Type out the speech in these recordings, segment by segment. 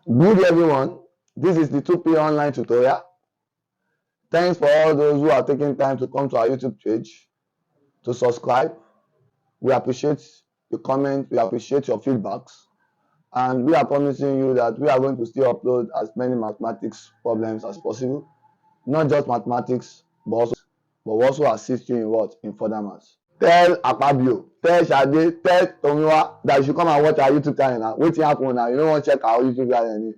Good everyone, this is the 2P online tutorial. Thanks for all those who are taking time to come to our YouTube page to subscribe. We appreciate the comments, we appreciate your feedbacks, and we are promising you that we are going to still upload as many mathematics problems as possible. Not just mathematics, but also assist you in what? In further maths. Tell Akpabio, tell Shade, tell Tomiwa that you should come and watch our YouTube channel now. Wetin happen now? You no wan check our YouTube channel?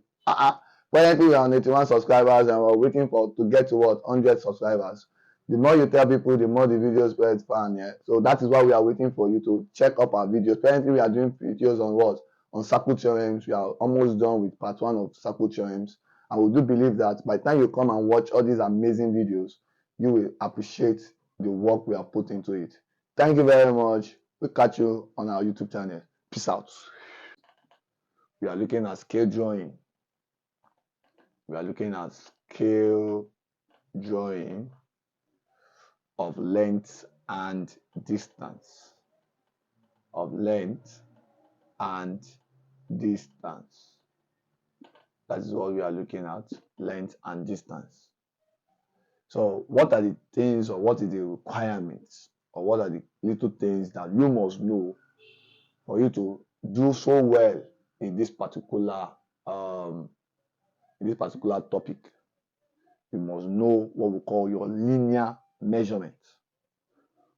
Currently we are on 81 subscribers and we're waiting for to get to what 100 subscribers. The more you tell people, the more the videos spread far. Yeah. So that is why we are waiting for you to check up our videos. Currently we are doing videos on what? On circle theorems. We are almost done with part 1 of circle theorems. And we do believe that by the time you come and watch all these amazing videos, you will appreciate the work we have put into it. Thank you very much. We'll catch you on our YouTube channel. Peace out. We are looking at scale drawing. We are looking at scale drawing of length and distance. Of length and distance. That is what we are looking at, length and distance. So what are the things, or what is the requirements, or what are the little things that you must know for you to do so well in this particular topic? You must know what we call your linear measurement.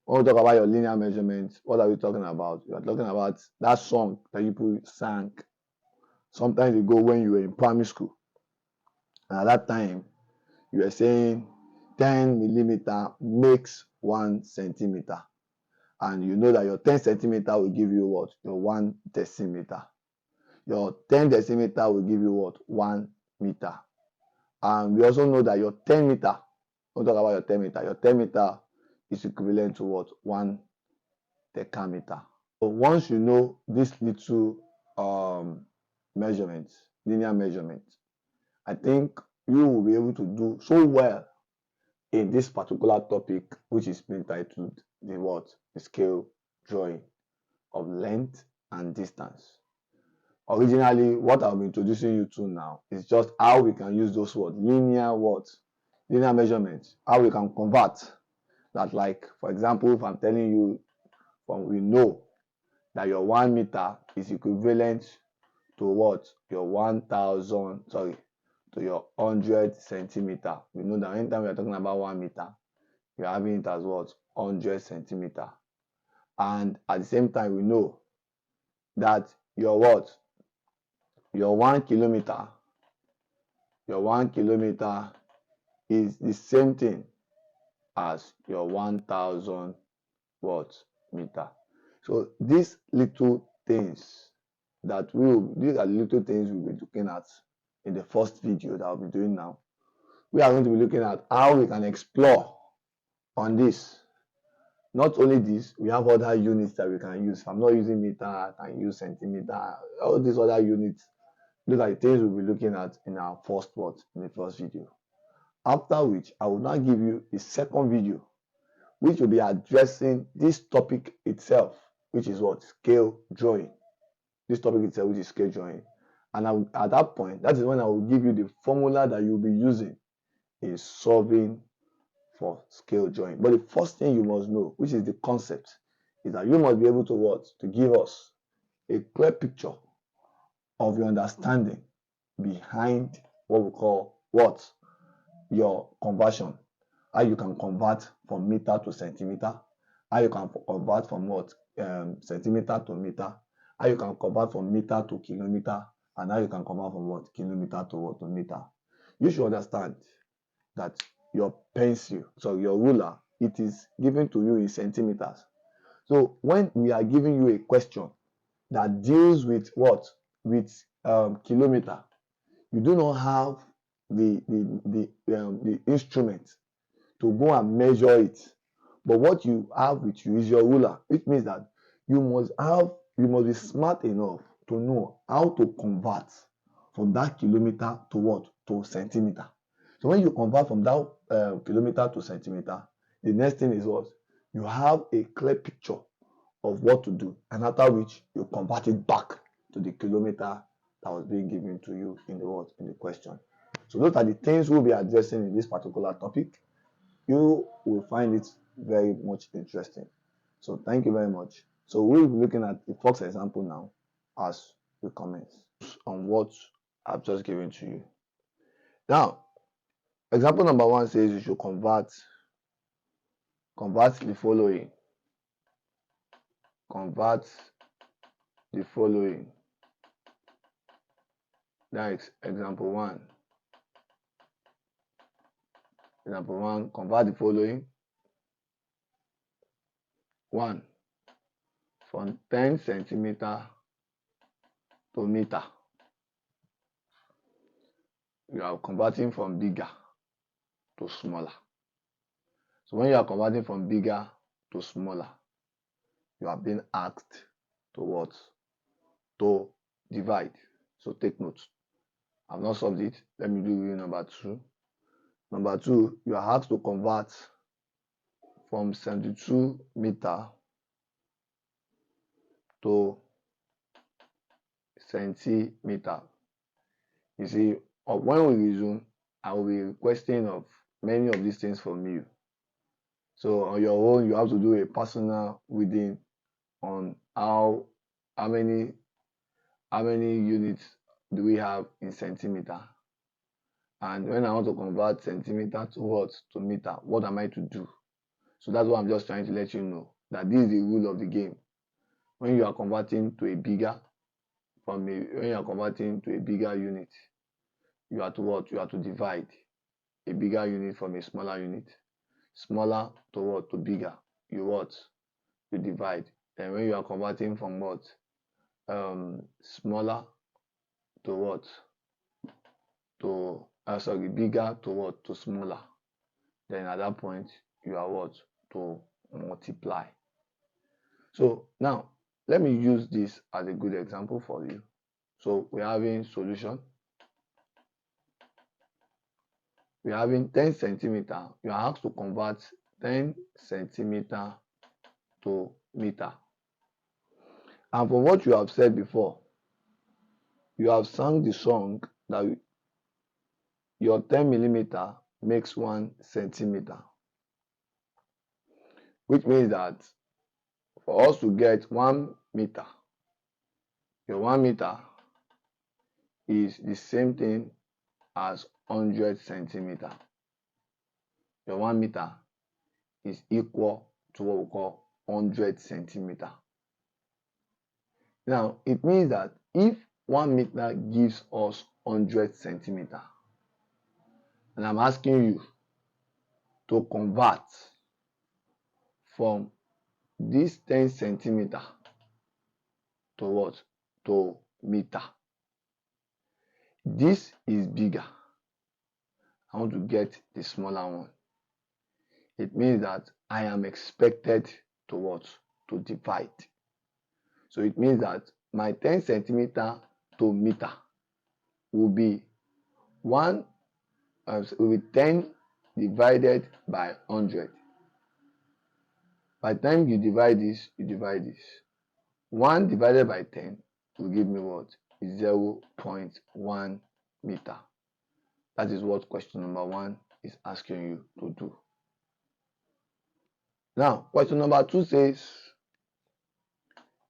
When we talk about your linear measurement, what are we talking about? We are talking about that song that people sang sometimes ago when you were in primary school. And at that time, you were saying 10 millimeter makes 1 centimeter. And you know that your 10 centimeter will give you what? Your 1 decimeter. Your 10 decimeter will give you what? 1 meter. And we also know that your 10 meter, we'll talk about your 10 meter. Your 10 meter is equivalent to what? 1 decameter. So once you know this little measurements, linear measurements, I think you will be able to do so well in this particular topic, which is entitled the what? The scale drawing of length and distance. Originally, what I'll be introducing you to now is just how we can use those words, linear measurements, how we can convert that. Like, for example, if I'm telling you, we know that your 1 meter is equivalent to what? Your 100 centimeter. We know that anytime we are talking about 1 meter, we are having it as what? 100 centimeter. And at the same time, we know that your what? Your 1 kilometer is the same thing as your 1000 meter. So these little things these are the little things we'll be looking at in the first video that I'll be doing now. We are going to be looking at how we can explore on this. Not only this, we have other units that we can use. If I'm not using meter, I can use centimeter, all these other units. Those are the things we'll be looking at in our first video. After which, I will now give you the second video, which will be addressing this topic itself, which is what? Scale drawing. This topic itself, which is scale drawing. And at that point, that is when I will give you the formula that you'll be using in solving for scale drawing. But the first thing you must know, which is the concept, is that you must be able to what? To give us a clear picture of your understanding behind what we call what? Your conversion. How you can convert from meter to centimeter, how you can convert from what? Centimeter to meter, how you can convert from meter to kilometer, and how you can convert from what? Kilometer to what? To meter. You should understand that your your ruler, it is given to you in centimeters. So when we are giving you a question that deals with what? With kilometer, you do not have the instrument to go and measure it. But what you have with you is your ruler, which means that you must be smart enough to know how to convert from that kilometer to what? To centimeter. So when you convert from that kilometer to centimeter, the next thing is what? You have a clear picture of what to do, and after which you convert it back to the kilometer that was being given to you in the question. So those are the things we'll be addressing in this particular topic. You will find it very much interesting. So thank you very much. So we'll be looking at the first example now as we commence on what I've just given to you. Now, example number 1 says you should convert the following. Convert the following. That's example 1. Example 1, convert the following. 1, from 10 centimeter to meter. You are converting from bigger to smaller. So when you are converting from bigger to smaller, you are being asked to what? To divide. So take note. I've not solved it. Let me do number 2. Number 2, you are asked to convert from 72 meter to centimeter. You see, when we resume, I will be requesting of many of these things from you. So on your own, you have to do a personal reading on how many units do we have in centimeter. And when I want to convert centimeter to what? To meter, what am I to do? So that's what I'm just trying to let you know, that this is the rule of the game. When you are converting to a bigger unit, you are to what? You are to divide a bigger unit from a smaller unit. Smaller to what? To bigger. You what? You divide. And when you are converting from what? Smaller to what? To bigger to what? To smaller. Then at that point, you are what? To multiply. So now, let me use this as a good example for you. So we're having solution. We're having 10 centimeter. You are asked to convert 10 centimeter to meter. And from what you have said before, you have sung the song that your 10 millimeter makes 1 centimeter. Which means that for us to get 1 meter, your 1 meter is the same thing as 100 centimeter. Your 1 meter is equal to what we call 100 centimeter. Now, it means that if 1 meter gives us 100 centimeter, and I'm asking you to convert from this 10 centimeter to what? To meter. This is bigger. I want to get the smaller one. It means that I am expected to what? To divide. So it means that my 10 centimeter to meter will be 10 divided by 100. By the time you divide this, 1 divided by 10 will give me what? 0.1 meter. That is what question number 1 is asking you to do. Now, question number 2 says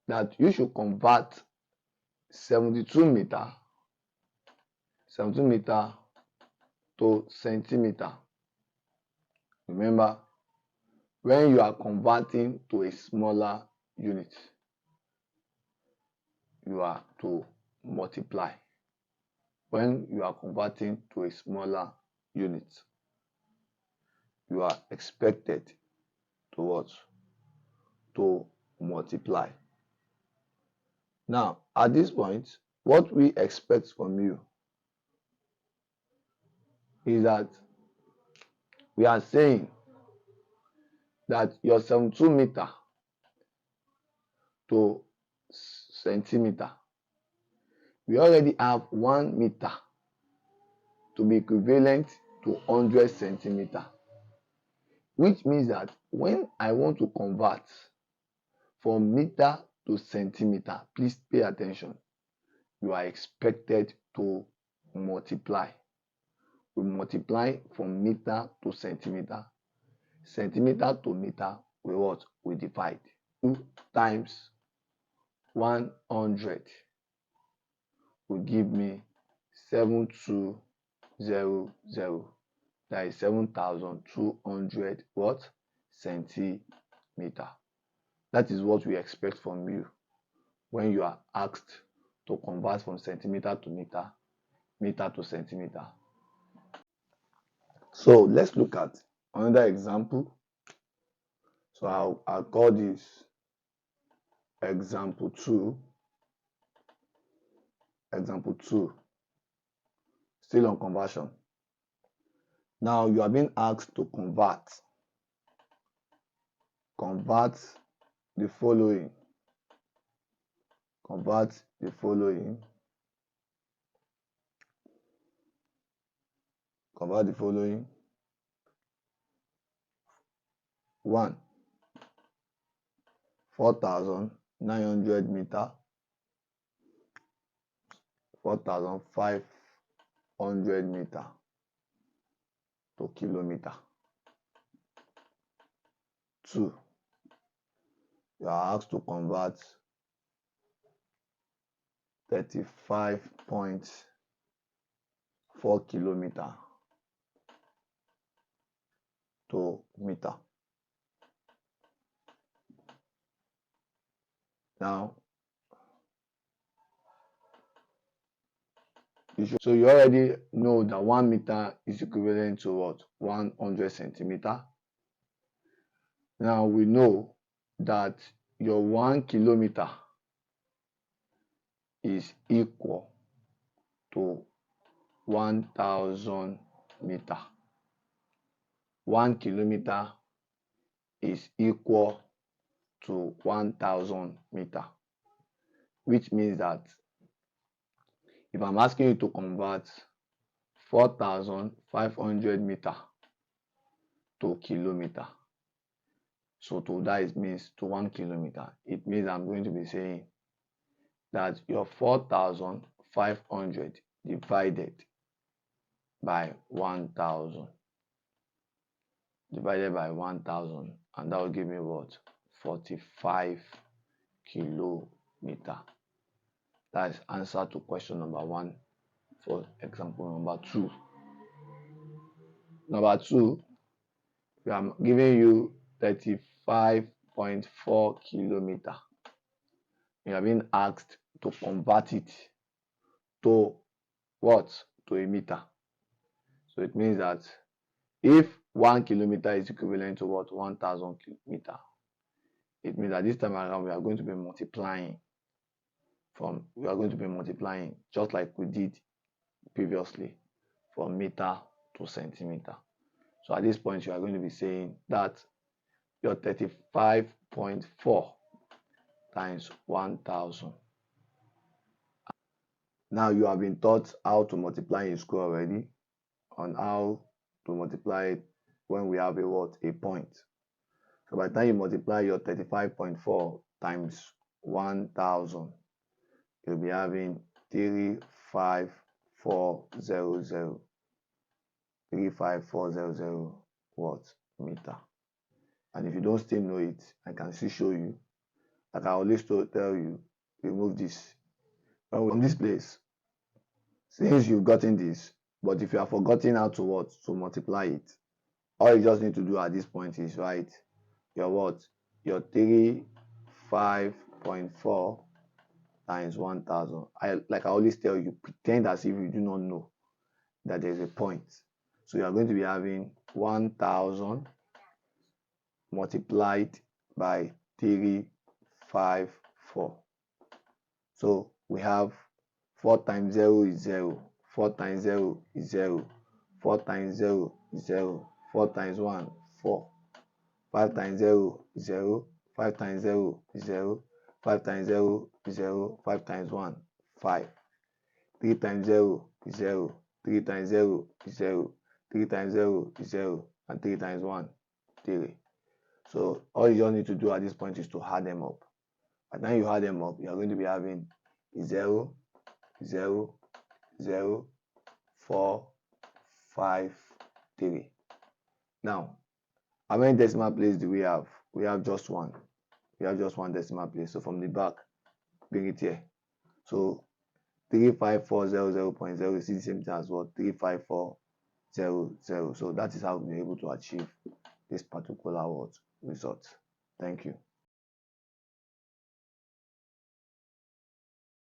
that you should convert 72 meter to centimeter. Remember, when you are converting to a smaller unit, you are to multiply. When you are converting to a smaller unit, you are expected to what? To multiply. Now, at this point, what we expect from you is that we are saying that your 72 meter to centimeter, we already have 1 meter to be equivalent to 100 centimeter, which means that when I want to convert from meter to centimeter, please pay attention. you are expected to multiply. We multiply from meter to centimeter. Centimeter to meter, we what? We divide. 2 times 100 will give me 7200. That is 7,200 what? Centimeter. That is what we expect from you when you are asked to convert from centimeter to meter, meter to centimeter. So let's look at another example. So I'll call this example 2. Example 2. Still on conversion. Now you are being asked to convert the following. Convert the following. Convert the following. 1. 4,900 meter. 4,500 meter to kilometer. 2. You are asked to convert 35.4 kilometer to meter. Now, so you already know that 1 meter is equivalent to what? 100 centimeter. Now we know that your 1 kilometer is equal to 1,000 meter. 1 kilometer is equal to 1,000 meter, which means that if I'm asking you to convert 4,500 meter to kilometer, so to that it means to 1 kilometer, it means I'm going to be saying that your 4,500 divided by 1,000 divided by 1,000, and that will give me what? 45 kilometer. That is answer to question number 1 for example number 2. Number 2, I'm giving you 35.4 kilometer. You are being asked to convert it to what? To a meter. So it means that if 1 kilometer is equivalent to what? 1,000 meter, it means that this time around we are going to be multiplying just like we did previously from meter to centimeter. So at this point you are going to be saying that your 35.4 times 1,000. Now you have been taught how to multiply in school already, on how to multiply it when we have a what? A point. So by the time you multiply your 35.4 times 1,000, you'll be having 35400 what? Meter. And if you don't still know it, I can still show you. Like I always tell you, remove this from this place. Since you've gotten this, but if you have forgotten how to what? To multiply it, all you just need to do at this point is write your what? Your 35.4 times 1,000. Like I always tell you, pretend as if you do not know that there's a point. So you are going to be having 1,000 multiplied by 354. So we have 4 times 0 is 0. 4 times 0 is 0. 4 times 0 is 0. 4 times 1, 4. 5 times 0 is 0. 5 times 0 is 0. 5 times 0 is 0. 5 times 1, 5. 3 times 0 is 0. 3 times 0 is 0. 3 times 0 is 0. And 3 times 1, 3. So all you just need to do at this point is to add them up. And then you add them up, you are going to be having 0, 0 0 4 5 3. Now, how many decimal places do we have? We have just one. We have just one decimal place. So from the back, bring it here. So 35400.0 is the same thing as what? 35400. So that is how we're able to achieve this particular result. Thank you.